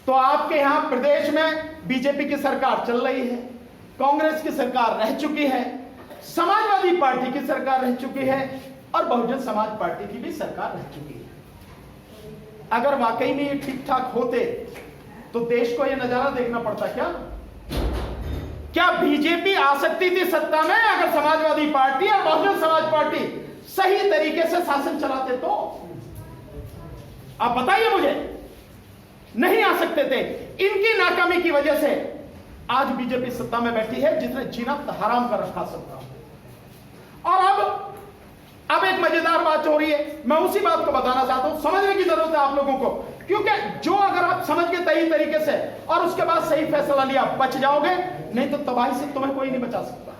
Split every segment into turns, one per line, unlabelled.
तो आपके यहां प्रदेश में बीजेपी की सरकार चल रही है, कांग्रेस की सरकार रह चुकी है, समाजवादी पार्टी की सरकार रह चुकी है और बहुजन समाज पार्टी की भी सरकार रह चुकी है। अगर वाकई में ये ठीक ठाक होते तो देश को ये नजारा देखना पड़ता क्या बीजेपी आ सकती थी सत्ता में अगर समाजवादी पार्टी और बहुजन समाज पार्टी सही तरीके से शासन चलाते तो? आप बताइए मुझे। नहीं आ सकते थे। इनकी नाकामी की वजह से आज बीजेपी सत्ता में बैठी है, जिसने जीना हराम कर रखा सबका। और अब एक मजेदार बात हो रही है, मैं उसी बात को बताना चाहता हूं। समझने की जरूरत है आप लोगों को, क्योंकि जो अगर आप समझ के सही तरीके से और उसके बाद सही फैसला लिया, बच जाओगे, नहीं तो तबाही से तुम्हें कोई नहीं बचा सकता।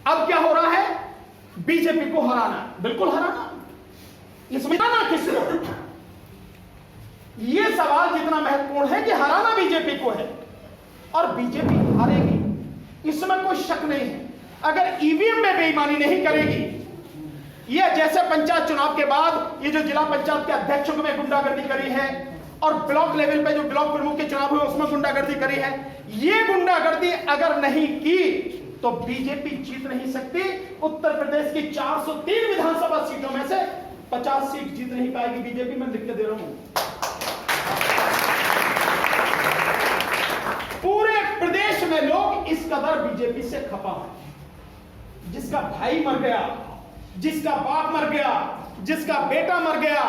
अब क्या हो रहा है? बीजेपी को हराना, बिल्कुल हराना। इसमें ना किसको, यह सवाल जितना महत्वपूर्ण है कि हराना बीजेपी को है और बीजेपी हारेगी, इसमें कोई शक नहीं है। अगर ईवीएम में बेईमानी नहीं करेगी, यह जैसे पंचायत चुनाव के बाद ये जो जिला पंचायत के अध्यक्षों में गुंडागर्दी करी है और ब्लॉक लेवल पे जो ब्लॉक प्रमुख के चुनाव हुए उसमें गुंडागर्दी करी है, ये गुंडागर्दी अगर नहीं की तो बीजेपी जीत नहीं सकती। उत्तर प्रदेश की 403 विधानसभा सीटों में से 50 सीट जीत नहीं पाएगी बीजेपी। मैं लिख के दे रहा हूं। पूरे प्रदेश में लोग इस कदर बीजेपी से खपा है। जिसका भाई मर गया, जिसका बाप मर गया, जिसका बेटा मर गया,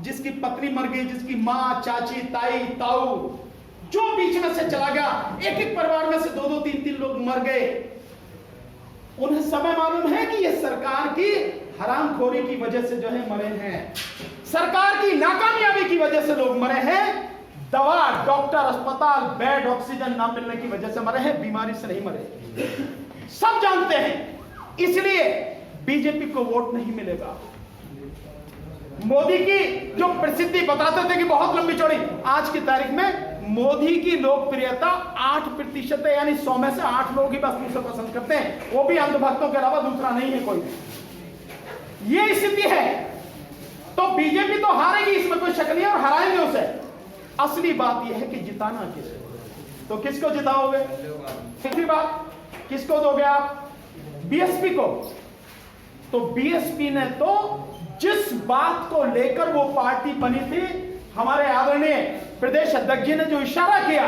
जिसकी पत्नी मर गई, जिसकी मां, चाची, ताई, ताऊ, जो बीच में से चला गया, एक एक परिवार में से 2-2, 3-3 लोग मर गए। उन्हें समय मालूम है कि ये सरकार की हरामखोरी की वजह से जो है मरे हैं, सरकार की नाकामयाबी की वजह से लोग मरे हैं। दवा, डॉक्टर, अस्पताल, बेड, ऑक्सीजन ना मिलने की वजह से मरे हैं, बीमारी से नहीं मरे। सब जानते हैं। इसलिए बीजेपी को वोट नहीं मिलेगा। मोदी की जो प्रसिद्धि बताते थे कि बहुत लंबी चौड़ी, आज की तारीख में मोदी की लोकप्रियता 8% है, यानी 100 में से 8 लोग ही बस उसे पसंद करते हैं, वो भी अंधभक्तों के अलावा दूसरा नहीं है कोई। ये स्थिति है तो बीजेपी तो हारेगी, इसमें कोई शक नहीं है, और हराएंगे उसे। असली बात यह है कि जिताना किसको, तो किसको जिताओगे? तीसरी बात, किसको दोगे आप? बीएसपी को। तो बीएसपी ने तो जिस बात को लेकर वो पार्टी बनी थी, हमारे आदरणीय प्रदेश अध्यक्ष जी ने जो इशारा किया,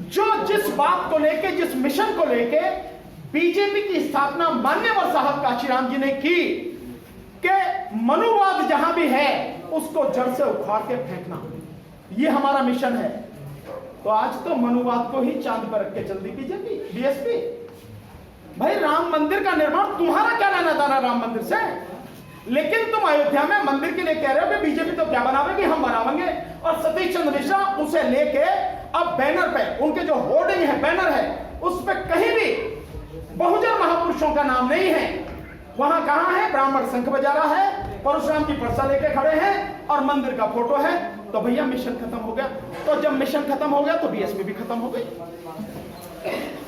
जो जिस बात को लेके, जिस मिशन को लेके बीजेपी की स्थापना मान्यवर साहब काशीराम जी ने की कि मनुवाद जहां भी है उसको जड़ से उखाड़ के फेंकना, ये हमारा मिशन है। तो आज तो मनुवाद को ही चांद पर रख के चल दी बीजेपी, बीएसपी। भाई राम मंदिर का निर्माण तुम्हारा क्या लेना देना राम मंदिर से? लेकिन तुम अयोध्या में मंदिर के लिए कह रहे हो कि बीजेपी तो क्या बनावेगी, हम बनावेंगे। और सतीश चंद्र मिश्रा उसे लेके अब बैनर पे, उनके जो होर्डिंग है, बैनर है, उस पे कहीं भी बहुजन महापुरुषों का नाम नहीं है। वहां कहां है? ब्राह्मण शंख बजा रहा है, परशुराम की परसा लेके खड़े हैं और मंदिर का फोटो है। तो भैया मिशन खत्म हो गया। तो जब मिशन खत्म हो गया तो बीएसपी भी खत्म हो गई।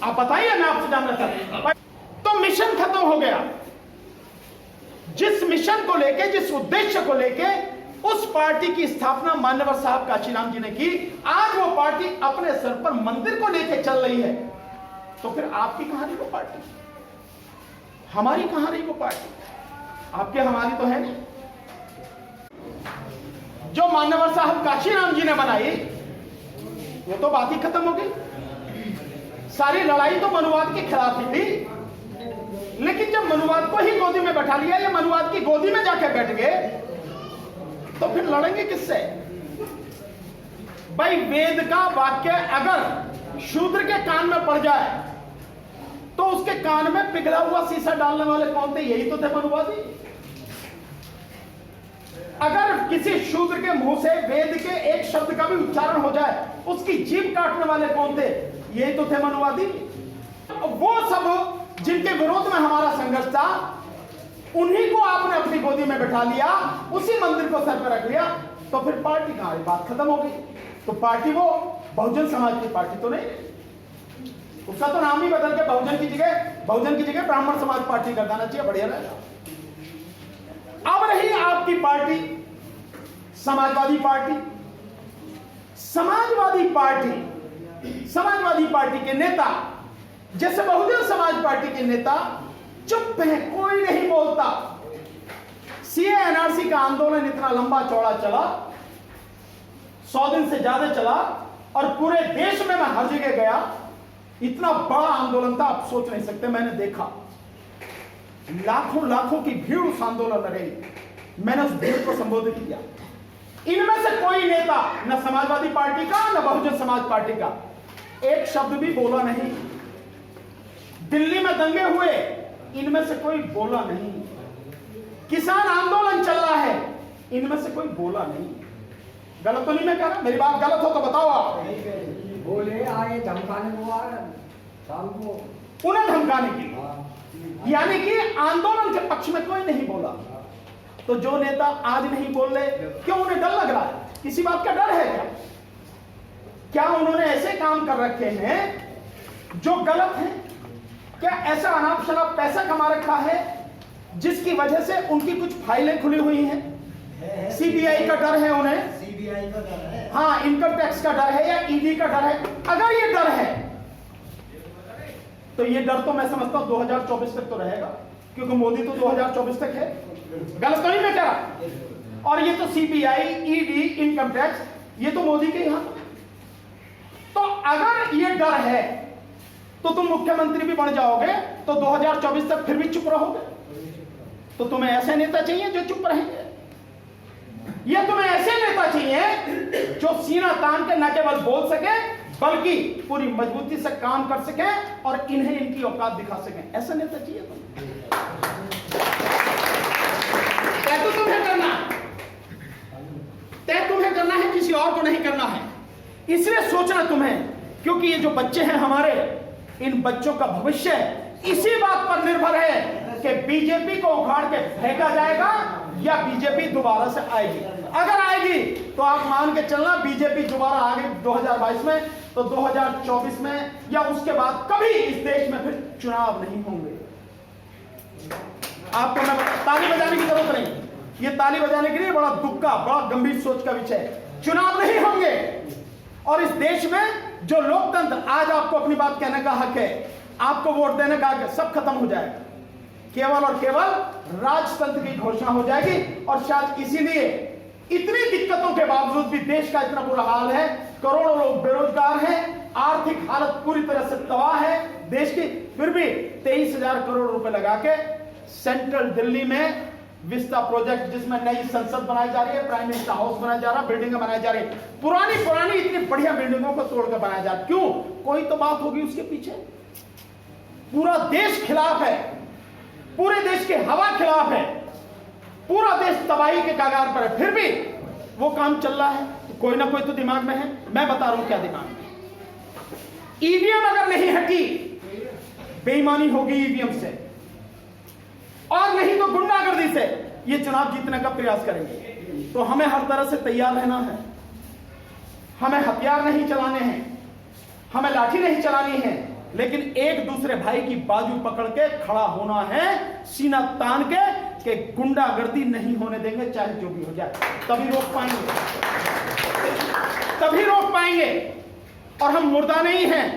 आप बताइए, मैं आपसे जानना चाहता हूं। तो मिशन खत्म हो गया। जिस मिशन को लेके, जिस उद्देश्य को लेके उस पार्टी की स्थापना मान्यवर साहब काशीराम जी ने की, आज वो पार्टी अपने सर पर मंदिर को लेके चल रही है। तो फिर आपकी कहां रही वो पार्टी? हमारी कहां रही वो पार्टी? आपके हमारी तो है नहीं। जो मान्यवर साहब काशीराम जी ने बनाई वो तो बात ही खत्म हो गई। सारी लड़ाई तो मनुवाद के खिलाफ ही थी। लेकिन जब मनुवाद को ही गोदी में बैठा लिया, या मनुवाद की गोदी में जाके बैठ गए, तो फिर लड़ेंगे किससे? भाई वेद का वाक्य अगर शूद्र के कान में पड़ जाए तो उसके कान में पिघला हुआ शीशा डालने वाले कौन थे? यही तो थे मनुवादी। अगर किसी शूद्र के मुंह से वेद के एक शब्द का भी उच्चारण हो जाए, उसकी जीभ काटने वाले कौन थे? यही तो थे मनुवादी। वो सब जिनके विरोध में हमारा संघर्ष था, उन्हीं को आपने अपनी गोदी में बैठा लिया, उसी मंदिर को सर पर रख लिया। तो फिर पार्टी कहां? बात खत्म हो गई। तो पार्टी वो बहुजन समाज की पार्टी तो नहीं, उसका तो नाम ही बदल के बहुजन की जगह ब्राह्मण समाज पार्टी कर देना चाहिए, बढ़िया रहेगा। अब रही आपकी पार्टी समाजवादी पार्टी के नेता, जैसे बहुजन समाज पार्टी के नेता चुप हैं, कोई नहीं बोलता। सीए एनआरसी का आंदोलन इतना लंबा चौड़ा चला, 100 दिन से ज्यादा चला, और पूरे देश में मैं हर जगह गया, इतना बड़ा आंदोलन था आप सोच नहीं सकते। मैंने देखा लाखों की भीड़ उस आंदोलन में रही। मैंने उस भीड़ को संबोधित किया। इनमें से कोई नेता, न समाजवादी पार्टी का न बहुजन समाज पार्टी का, एक शब्द भी बोला नहीं। दिल्ली में दंगे हुए, इनमें से कोई बोला नहीं। किसान आंदोलन चल रहा है, इनमें से कोई बोला नहीं। गलत तो नहीं मैं कह रहा? मेरी बात गलत हो तो बताओ आप।
बोले आए धमकाने को, शाम को
उन्हें धमकाने के लिए, यानी कि आंदोलन के पक्ष में कोई नहीं बोला। तो जो नेता आज नहीं बोल रहे, क्यों? उन्हें डर लग रहा है? किसी बात का डर है क्या? क्या उन्होंने ऐसे काम कर रखे हैं जो गलत है? क्या ऐसा अनाप शनाप पैसा कमा रखा है जिसकी वजह से उनकी कुछ फाइलें खुली हुई हैं? सीबीआई का डर है उन्हें,
सीबीआई का डर है,
हाँ, इनकम टैक्स का डर है या ईडी का डर है। अगर ये डर है तो ये डर तो मैं समझता हूं 2024 तक तो रहेगा, क्योंकि मोदी तो 2024 तक है। गलत तो नहीं मैं कह रहा? और ये तो सीबीआई, ईडी, इनकम टैक्स, ये तो मोदी के यहां। तो अगर ये डर है तो तुम मुख्यमंत्री भी बन जाओगे तो 2024 तक फिर भी चुप रहोगे। तो तुम्हें ऐसे नेता चाहिए जो चुप रहेंगे, या तुम्हें ऐसे नेता चाहिए जो सीना तान के न केवल बोल सके बल्कि पूरी मजबूती से काम कर सके और इन्हें इनकी औकात दिखा सके? ऐसा नेता चाहिए तुम्हें? तय तो तुम्हें करना है, तय तुम्हें करना है, किसी और को नहीं करना है। इसलिए सोचना तुम्हें, क्योंकि ये जो बच्चे हैं हमारे, इन बच्चों का भविष्य इसी बात पर निर्भर है कि बीजेपी को उखाड़ के फेंका जाएगा या बीजेपी दोबारा से आएगी। अगर आएगी तो आप मान के चलना, बीजेपी दोबारा आ गई 2022 में, तो 2024 में या उसके बाद कभी इस देश में फिर चुनाव नहीं होंगे। आपको ताली बजाने की जरूरत नहीं, ये ताली बजाने के लिए बड़ा दुख का, बड़ा गंभीर सोच का विषय है। चुनाव नहीं होंगे और इस देश में जो लोकतंत्र, आज आपको अपनी बात कहने का हक है, आपको वोट देने का हक है, सब खत्म हो जाएगा। केवल और केवल राजतंत्र की घोषणा हो जाएगी। और शायद इसीलिए इतनी दिक्कतों के बावजूद भी देश का इतना बुरा हाल है, करोड़ों लोग बेरोजगार हैं, आर्थिक हालत पूरी तरह से तबाह है देश की, फिर भी 23,000 करोड़ रुपए लगा के सेंट्रल दिल्ली में विस्ता प्रोजेक्ट, जिसमें नई संसद बनाई जा रही है, प्राइम मिनिस्टर हाउस बनाया जा रहा है, बिल्डिंगें बनाई जा रही है, पुरानी इतनी बढ़िया बिल्डिंगों को तोड़कर बनाया जा रहा है। क्यों? कोई तो बात होगी उसके पीछे। पूरा देश खिलाफ है, पूरे देश की हवा खिलाफ है, पूरा देश तबाही के कगार पर है, फिर भी वो काम चल रहा है। तो कोई ना कोई तो दिमाग में है। मैं बता रहा हूं क्या दिमाग में। ईवीएम अगर नहीं हटी, बेईमानी होगी ईवीएम से, और नहीं तो गुंडागर्दी से ये चुनाव जीतने का प्रयास करेंगे। तो हमें हर तरह से तैयार रहना है। हमें हथियार नहीं चलाने हैं, हमें लाठी नहीं चलानी है, लेकिन एक दूसरे भाई की बाजू पकड़ के खड़ा होना है, सीना तान के, कि गुंडागर्दी नहीं होने देंगे, चाहे जो भी हो जाए। तभी रोक पाएंगे। और हम मुर्दा नहीं हैं,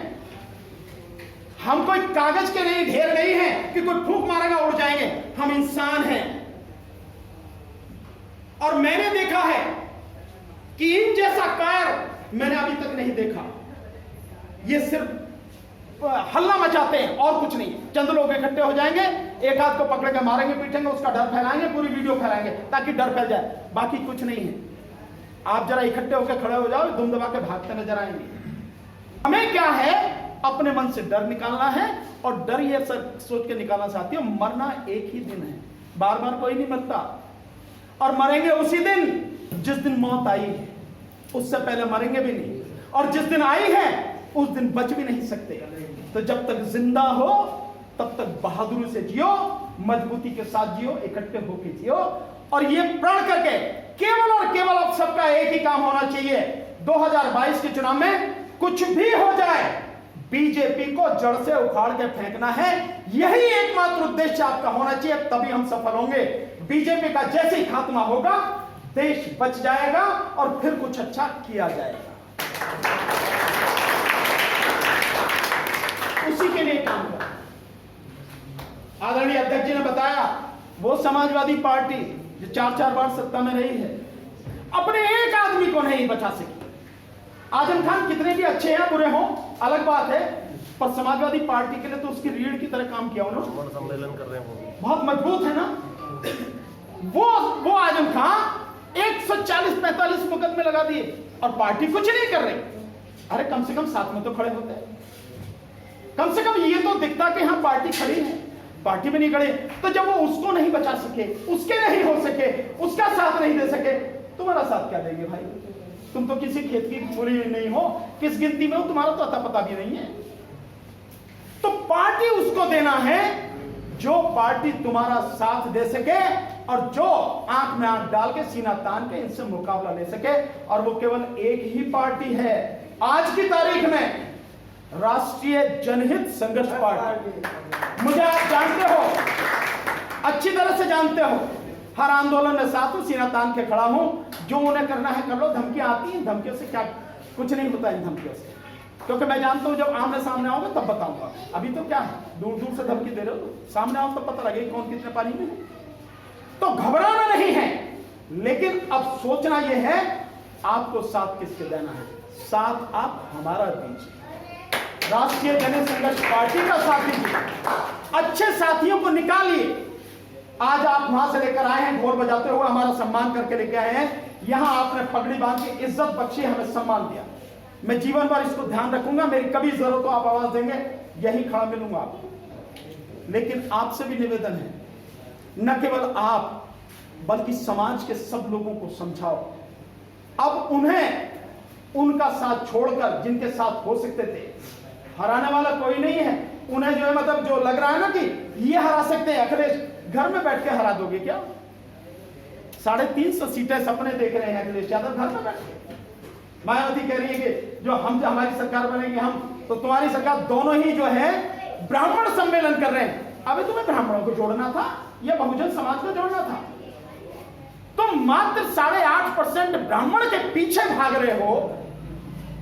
हम कोई कागज के नहीं, ढेर नहीं हैं कि कोई फूंक मारेगा उड़ जाएंगे। हम इंसान हैं। और मैंने देखा है कि इन जैसा कायर मैंने अभी तक नहीं देखा। ये सिर्फ हल्ला मचाते हैं और कुछ नहीं। चंद लोग इकट्ठे हो जाएंगे, एक हाथ को पकड़ के मारेंगे, पीटेंगे, उसका डर फैलाएंगे, पूरी वीडियो फैलाएंगे ताकि डर फैल जाए। बाकी कुछ नहीं है। आप जरा इकट्ठे होकर खड़े हो जाओ, दुम दबा के भागते नजर आएंगे। हमें क्या है, अपने मन से डर निकालना है, और डर ये सोच के निकालना चाहती है, मरना एक ही दिन है, बार बार कोई नहीं मरता। और मरेंगे उसी दिन जिस दिन मौत आई है, उससे पहले मरेंगे भी नहीं। और जिस दिन आई है उस दिन बच भी नहीं सकते। तो जब तक जिंदा हो तब तक बहादुरी से जियो, मजबूती के साथ जियो, इकट्ठे होकर जियो, और ये प्रण करके केवल और केवल अब सबका एक ही काम होना चाहिए। 2022 के चुनाव में कुछ भी हो जाए, बीजेपी को जड़ से उखाड़ के फेंकना है। यही एकमात्र उद्देश्य आपका होना चाहिए, तभी हम सफल होंगे। बीजेपी का जैसे ही खात्मा होगा, देश बच जाएगा और फिर कुछ अच्छा किया जाएगा। उसी के लिए काम कर। आदरणीय अध्यक्ष जी ने बताया, वो समाजवादी पार्टी जो 4-4 बार सत्ता में रही है, अपने एक आदमी को नहीं बचा सकी। आजम खान कितने भी अच्छे हैं बुरे हों अलग बात है, पर समाजवादी पार्टी के लिए तो उसकी रीढ़ की तरह काम किया उन्होंने।
सम्मेलन कर रहे हैं,
बहुत मजबूत है ना वो आजम खान 140-45 मुकदमे लगा दिए और पार्टी कुछ नहीं कर रही। अरे कम से कम साथ में तो खड़े होते हैं, कम से कम ये तो दिखता कि हाँ पार्टी खड़ी है, पार्टी में नहीं खड़े। तो जब वो उसको नहीं बचा सके, उसके नहीं हो सके, उसका साथ नहीं दे सके, तुम्हारा साथ क्या देंगे भाई? तुम तो किसी खेत की पूरी नहीं हो, किस गिनती में हो, तुम्हारा तो अता पता भी नहीं है। तो पार्टी उसको देना है जो पार्टी तुम्हारा साथ दे सके और जो आंख में आंख डाल के सीना तान के इनसे मुकाबला ले सके। और वो केवल एक ही पार्टी है आज की तारीख में, राष्ट्रीय जनहित संघर्ष पार्टी। मुझे आप जानते हो, अच्छी तरह से जानते हो, हर आंदोलन में साथ हूं, सीना तान के खड़ा हूं। जो उन्हें करना है कर लो। धमकियां आती हैं, धमकियों से क्या कुछ नहीं होता इन धमकियों से, क्योंकि मैं जानता हूं जब आमने सामने आओगे तब बताऊंगा। अभी तो क्या है, दूर दूर से धमकी दे रहे हो, सामने आओ तो पता लगेगा कौन कितने पानी में है। तो घबराना नहीं है, लेकिन अब सोचना यह है आपको साथ किसके देना है। साथ आप हमारा दीजिए, राष्ट्रीय जनहित संघर्ष पार्टी का साथ दीजिए, अच्छे साथियों को निकालिए। आज आप वहां से लेकर आए हैं ढोल बजाते हुए, हमारा सम्मान करके लेके आए हैं। यहां आपने पगड़ी बांध के इज्जत बख्शी, हमें सम्मान दिया। मैं जीवन भर इसको ध्यान रखूंगा, मेरी कभी जरूरत हो आप आवाज देंगे, यही खड़ा मिलूंगा आपको। लेकिन आपसे भी निवेदन है, न केवल आप बल्कि समाज के सब लोगों को समझाओ। अब उन्हें उनका साथ छोड़कर जिनके साथ हो सकते थे, हराने वाला कोई नहीं है। उन्हें जो है मतलब जो लग रहा है ना कि ये हरा सकते हैं, अखिलेश घर में बैठ के हरा दोगे क्या? 350 सीटें सपने देख रहे हैं अखिलेश यादव घर में बैठ के। मायावती कह रही है कि जो हमारी सरकार बनेगी हम, तो तुम्हारी सरकार दोनों ही जो है ब्राह्मण सम्मेलन कर रहे हैं। अबे तुम्हें ब्राह्मणों को जोड़ना था या बहुजन समाज को जोड़ना था? तुम मात्र 8.5% ब्राह्मण के पीछे भाग रहे हो,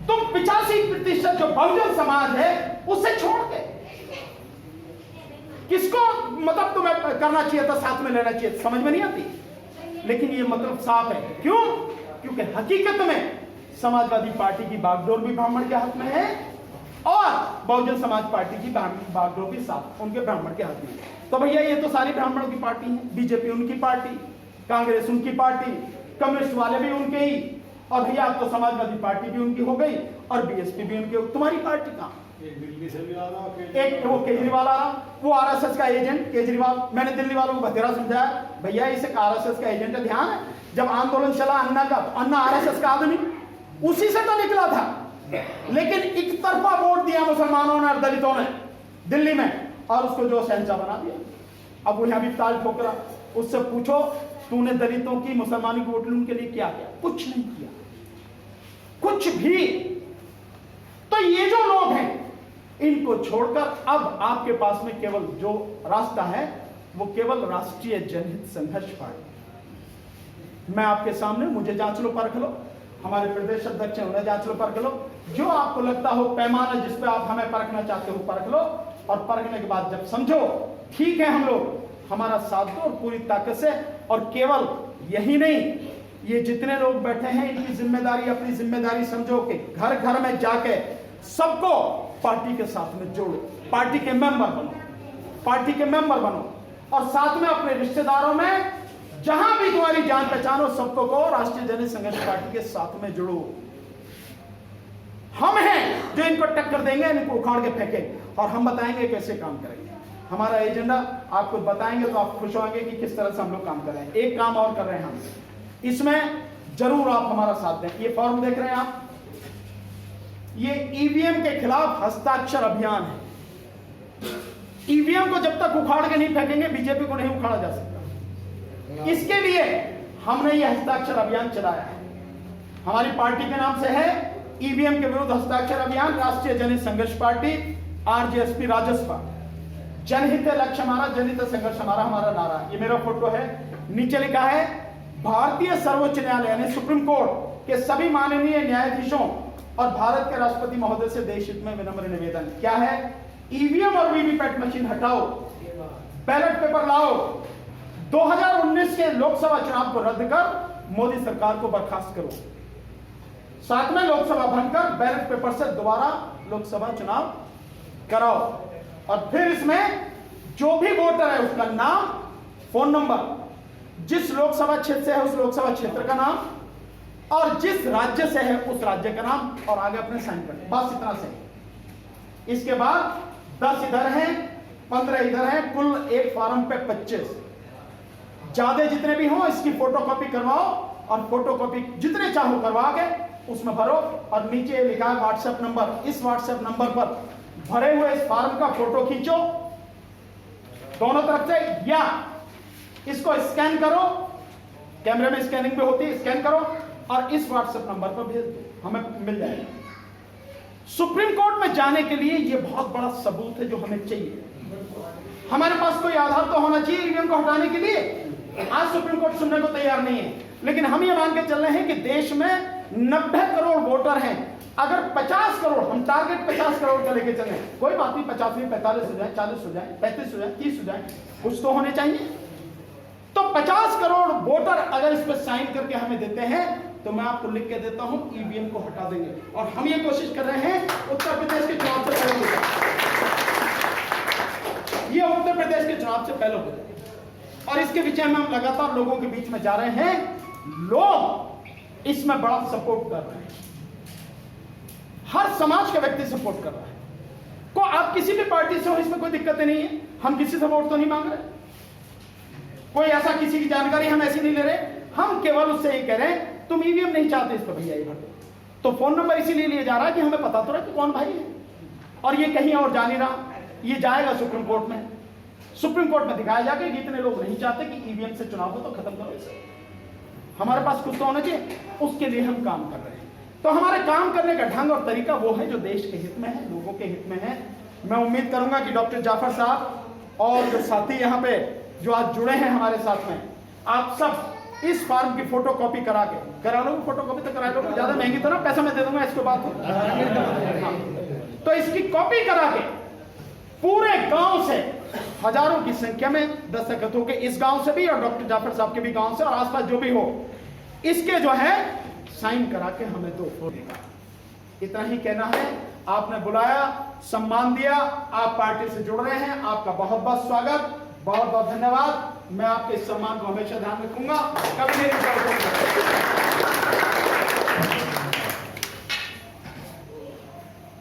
तुम 85% जो बहुजन समाज है उसे छोड़ के किसको मतलब तुम्हें करना चाहिए था, साथ में लेना चाहिए, समझ में नहीं आती। लेकिन ये मतलब साफ है, क्यों? क्योंकि हकीकत में समाजवादी पार्टी की बागडोर भी ब्राह्मण के हाथ में है और बहुजन समाज पार्टी की बागडोर भी साथ उनके ब्राह्मण के हाथ में है। तो भैया ये तो सारी ब्राह्मणों की पार्टी है, बीजेपी उनकी पार्टी, कांग्रेस उनकी पार्टी, कम्युनिस्ट वाले भी उनके ही, और भैया अब तो समाजवादी पार्टी भी उनकी हो गई और बीएसपी भी उनकी। तुम्हारी पार्टी कहां?
दिल्ली से भी आ रहा,
एक वो केजरीवाल आ रहा, वो आरएसएस का एजेंट केजरीवाल। मैंने दिल्ली वालों को बतेरा समझाया, भैया इसे आरएसएस का एजेंट है, ध्यान है। जब आंदोलन चला अन्ना का, तो अन्ना आरएसएस का आदमी उसी से तो निकला था, लेकिन एक तरफा वोट दिया मुसलमानों ने और दलितों ने दिल्ली में, और उसको जो शहंशाह बना दिया। अब वो यहां भी ताल ठोकरा। उससे पूछो तूने दलितों की मुसलमानों की वोट उनके लिए क्या किया? कुछ नहीं किया, कुछ भी। तो ये जो लोग हैं इनको छोड़कर अब आपके पास में केवल जो रास्ता है वो केवल राष्ट्रीय जनहित संघर्ष पार्टी। मैं आपके सामने, मुझे जांच लो परख लो, हमारे प्रदेश अध्यक्ष हैं उन्हें जांच लो परख लो, जो आपको लगता हो पैमाना जिस पे आप हमें परखना चाहते हो परख लो, और परखने के बाद जब समझो ठीक है हम लोग, हमारा साथ दो और पूरी ताकत से। और केवल यही नहीं, ये जितने लोग बैठे हैं इनकी जिम्मेदारी, अपनी जिम्मेदारी समझो कि घर घर में जाके सबको पार्टी के साथ में जोड़ो, पार्टी के मेंबर बनो, पार्टी के मेंबर बनो, और साथ में अपने रिश्तेदारों में जहां भी तुम्हारी जान पहचान हो सबको को राष्ट्रीय जनहित संघर्ष पार्टी के साथ में जुड़ो। हम हैं जो इनको टक्कर देंगे, इनको उखाड़ के फेंकेंगे और हम बताएंगे कैसे काम करेंगे। हमारा एजेंडा आपको बताएंगे तो आप खुश होंगे कि किस तरह से हम लोग काम कर रहे हैं। एक काम और कर रहे हैं हम, इसमें जरूर आप हमारा साथ दें। ये फॉर्म देख रहे हैं आप, ये ईवीएम के खिलाफ हस्ताक्षर अभियान है। ईवीएम को जब तक उखाड़ के नहीं फेंकेंगे बीजेपी को नहीं उखाड़ा जा सकता। इसके लिए हमने ये हस्ताक्षर अभियान चलाया है। हमारी पार्टी के नाम से है ईवीएम के विरुद्ध हस्ताक्षर अभियान, राष्ट्रीय जनहित संघर्ष पार्टी, आरजेएसपी राजस्व। जनहित लक्ष्य हमारा, जनहित संघर्ष हमारा, हमारा नारा। ये मेरा फोटो है, नीचे लिखा है भारतीय सर्वोच्च न्यायालय यानी सुप्रीम कोर्ट के सभी माननीय न्यायाधीशों और भारत के राष्ट्रपति महोदय से देश हित में विनम्र निवेदन क्या है? ईवीएम और वीवीपैट मशीन हटाओ, बैलेट पेपर लाओ, 2019 के लोकसभा चुनाव को रद्द कर मोदी सरकार को बर्खास्त करो, साथ में लोकसभा भंग कर बैलेट पेपर से दोबारा लोकसभा चुनाव कराओ, और फिर इसमें जो भी वोटर है उसका नाम, फोन नंबर, जिस लोकसभा क्षेत्र से है उस लोकसभा क्षेत्र का नाम, और जिस राज्य से है उस राज्य का नाम, और आगे अपने साइन करें, बस इतना से। इसके बाद 10 इधर हैं, 15 इधर हैं, कुल एक फॉर्म पे 25, ज्यादा जितने भी हो इसकी फोटोकॉपी करवाओ, और फोटोकॉपी जितने चाहो करवा के उसमें भरो, और नीचे लिखा है व्हाट्सएप नंबर, इस व्हाट्सएप नंबर पर भरे हुए इस फॉर्म का फोटो खींचो दोनों तरफ से, या इसको स्कैन करो, कैमरे में स्कैनिंग भी होती है, स्कैन करो और इस व्हाट्सएप नंबर पर भेज दो, हमें मिल जाएगा। सुप्रीम कोर्ट में जाने के लिए यह बहुत बड़ा सबूत है जो हमें चाहिए। हमारे पास कोई आधार तो होना चाहिए ईवीएम को हटाने के लिए। आज सुप्रीम कोर्ट सुनने को तैयार नहीं है, लेकिन हम ये मान के चल रहे हैं कि देश में 90 करोड़ वोटर हैं। अगर 50 करोड़, हम टारगेट 50 करोड़ का लेके चले, कोई बात नहीं, 50 नहीं, 45 हो जाए, 40 हो जाए, 35 हो जाए, 30 हो जाए, कुछ तो होने चाहिए। तो 50 करोड़ वोटर अगर इस पर साइन करके हमें देते हैं तो मैं आपको लिख के देता हूं ईवीएम को हटा देंगे, और हम ये कोशिश कर रहे हैं उत्तर प्रदेश के चुनाव से पहले हो जाए, ये उत्तर प्रदेश के चुनाव से पहले हो जाए, और इसके विषय में हम लगातार लोगों के बीच में जा रहे हैं। लोग इसमें बड़ा सपोर्ट कर रहे हैं, हर समाज का व्यक्ति सपोर्ट कर रहा है। को आप किसी भी पार्टी से हो, इसमें कोई दिक्कत नहीं है, हम किसी से वोट तो नहीं मांग रहे, कोई ऐसा किसी की जानकारी हम ऐसी नहीं ले रहे, हम केवल उससे ये कह रहे हैं तुम ईवीएम नहीं चाहते इस पर भैया ये भर दो, तो फोन नंबर इसीलिए लिया जा रहा है कि हमें पता तो रहे कि कौन भाई है, और ये कहीं और जा नहीं रहा, ये जाएगा सुप्रीम कोर्ट में, सुप्रीम कोर्ट में दिखाया जाएगा कि इतने लोग नहीं चाहते कि ईवीएम से चुनाव हो तो खत्म करो इसे, हमारे पास कुछ तो होना चाहिए, उसके लिए हम काम कर रहे हैं। तो हमारे काम करने का ढंग और तरीका वो है जो देश के हित में है, लोगों के हित में है। मैं उम्मीद करूंगा कि डॉक्टर जाफर साहब और जो साथी यहाँ पे जो आज जुड़े हैं हमारे साथ में, आप सब इस फॉर्म की फोटोकॉपी करा लो, फोटोकॉपी तो करा लो, ज्यादा महंगी तो ना, पैसा मैं दे दूंगा, इसके बाद तो इसकी कॉपी करा के पूरे गांव से हजारों की संख्या में दस्तखत हो के, इस गांव से भी और डॉक्टर जाफर साहब के भी गांव से और आसपास जो भी हो, इसके जो है साइन करा के हमें दो फोटो। इतना ही कहना है। आपने बुलाया, सम्मान दिया, आप पार्टी से जुड़ रहे हैं, आपका बहुत बहुत स्वागत, बहुत बहुत धन्यवाद। मैं आपके इस सम्मान को हमेशा ध्यान रखूंगा, कभी नहीं